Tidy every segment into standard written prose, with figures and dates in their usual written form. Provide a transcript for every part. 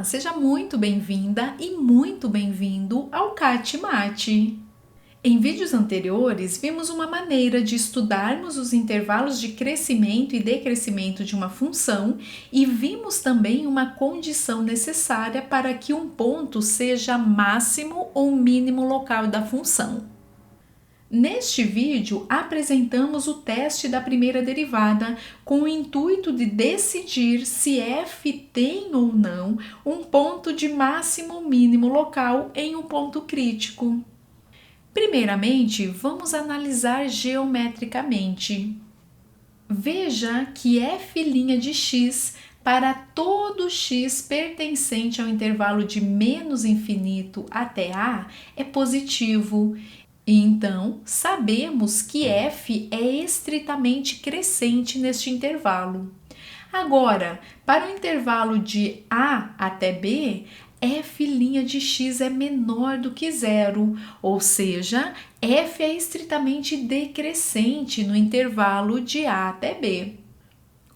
seja muito bem-vinda e muito bem-vindo ao CAT Mate. Em vídeos anteriores, vimos uma maneira de estudarmos os intervalos de crescimento e decrescimento de uma função e vimos também uma condição necessária para que um ponto seja máximo ou mínimo local da função. Neste vídeo, apresentamos o teste da primeira derivada com o intuito de decidir se f tem ou não um ponto de máximo ou mínimo local em um ponto crítico. Primeiramente, vamos analisar geometricamente. Veja que f' de x para todo x pertencente ao intervalo de menos infinito até a é positivo. E então, sabemos que f é estritamente crescente neste intervalo. Agora, para o intervalo de a até b, f' de x é menor do que zero, ou seja, f é estritamente decrescente no intervalo de a até b.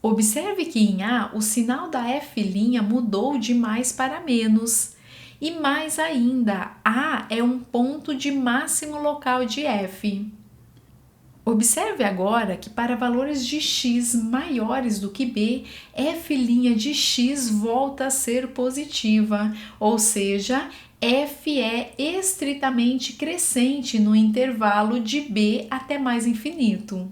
Observe que em a, o sinal da f' mudou de mais para menos. E mais ainda, A é um ponto de máximo local de f. Observe agora que para valores de x maiores do que b, f' de x volta a ser positiva, ou seja, f é estritamente crescente no intervalo de b até mais infinito.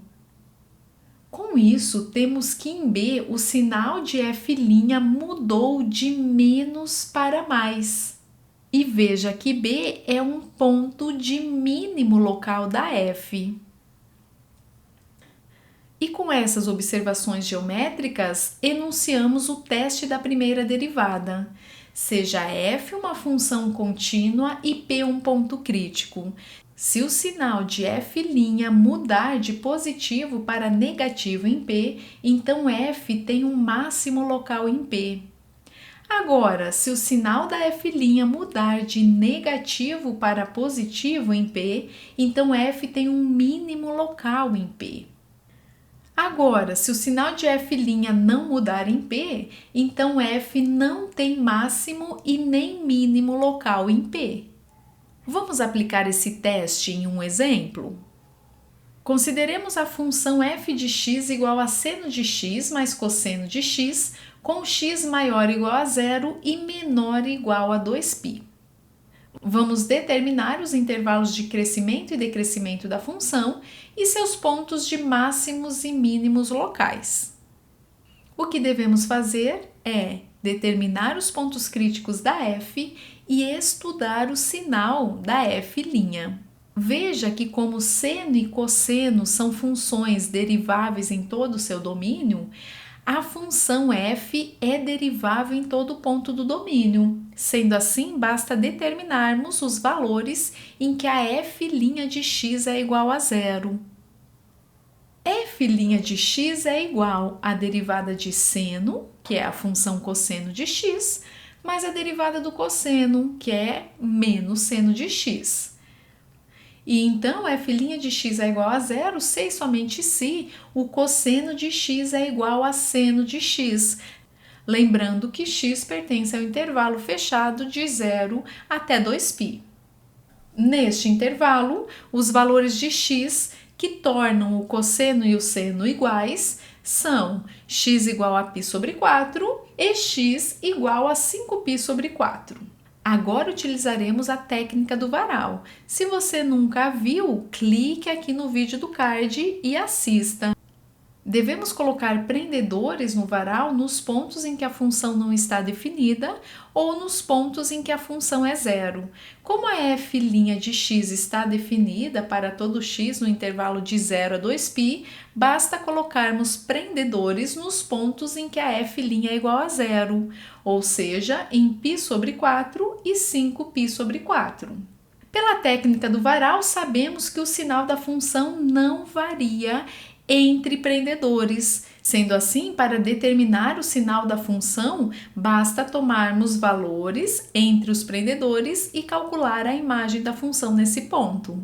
Com isso, temos que em b o sinal de f' mudou de menos para mais. E veja que B é um ponto de mínimo local da f. E com essas observações geométricas, enunciamos o teste da primeira derivada. Seja f uma função contínua e p um ponto crítico. Se o sinal de f' mudar de positivo para negativo em p, então f tem um máximo local em p. Agora, se o sinal da f' mudar de negativo para positivo em P, então f tem um mínimo local em P. Agora, se o sinal de f' não mudar em P, então f não tem máximo e nem mínimo local em P. Vamos aplicar esse teste em um exemplo? Consideremos a função f de x igual a seno de x mais cosseno de x, com x maior ou igual a zero e menor ou igual a 2π. Vamos determinar os intervalos de crescimento e decrescimento da função e seus pontos de máximos e mínimos locais. O que devemos fazer é determinar os pontos críticos da f e estudar o sinal da f'. Veja que como seno e cosseno são funções deriváveis em todo o seu domínio, a função f é derivável em todo ponto do domínio. Sendo assim, basta determinarmos os valores em que a f' de x é igual a zero. F' de x é igual à derivada de seno, que é a função cosseno de x, mais a derivada do cosseno, que é menos seno de x. E então, f' de x é igual a zero se e somente se o cosseno de x é igual a seno de x. Lembrando que x pertence ao intervalo fechado de 0 até 2π. Neste intervalo, os valores de x que tornam o cosseno e o seno iguais são x igual a π sobre 4 e x igual a 5π sobre 4. Agora utilizaremos a técnica do varal. Se você nunca a viu, clique aqui no vídeo do card e assista. Devemos colocar prendedores no varal nos pontos em que a função não está definida ou nos pontos em que a função é zero. Como a f' de x está definida para todo x no intervalo de 0 a 2π, basta colocarmos prendedores nos pontos em que a f' é igual a zero, ou seja, em π sobre 4 e 5π sobre 4. Pela técnica do varal, sabemos que o sinal da função não varia entre prendedores. Sendo assim, para determinar o sinal da função, basta tomarmos valores entre os prendedores e calcular a imagem da função nesse ponto.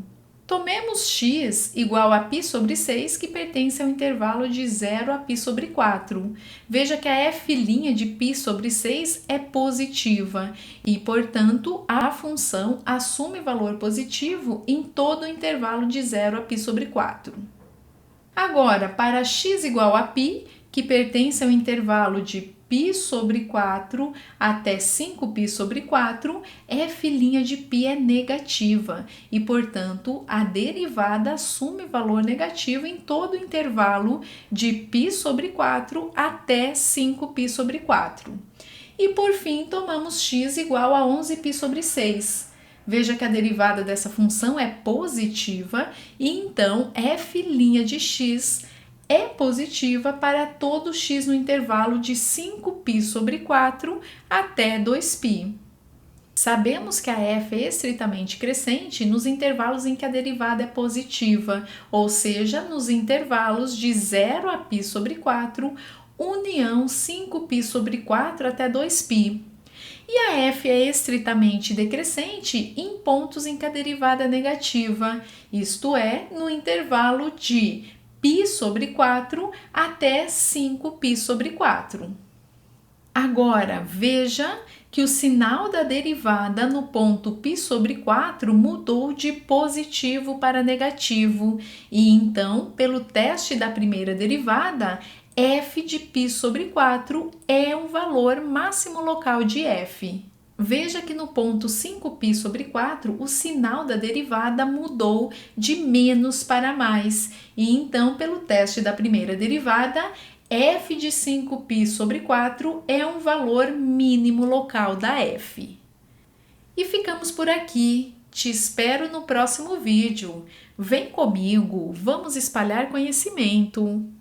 Tomemos x igual a π sobre 6, que pertence ao intervalo de 0 a π sobre 4. Veja que a f' de π sobre 6 é positiva e, portanto, a função assume valor positivo em todo o intervalo de 0 a π sobre 4. Agora, para x igual a π, que pertence ao intervalo de π sobre 4 até 5π sobre 4, f' de π é negativa e, portanto, a derivada assume valor negativo em todo o intervalo de π sobre 4 até 5π sobre 4. E, por fim, tomamos x igual a 11π sobre 6. Veja que a derivada dessa função é positiva e, então, f' de x é positiva para todo x no intervalo de 5π sobre 4 até 2π. Sabemos que a f é estritamente crescente nos intervalos em que a derivada é positiva, ou seja, nos intervalos de 0 a π sobre 4, união 5π sobre 4 até 2π. E a f é estritamente decrescente em pontos em que a derivada é negativa, isto é, no intervalo de π sobre 4 até 5π sobre 4. Agora, veja que o sinal da derivada no ponto π sobre 4 mudou de positivo para negativo e, então, pelo teste da primeira derivada, f de π sobre 4 é um valor máximo local de f. Veja que no ponto 5π sobre 4, o sinal da derivada mudou de menos para mais. E então, pelo teste da primeira derivada, f de 5π sobre 4 é um valor mínimo local da f. E ficamos por aqui. Te espero no próximo vídeo. Vem comigo, vamos espalhar conhecimento!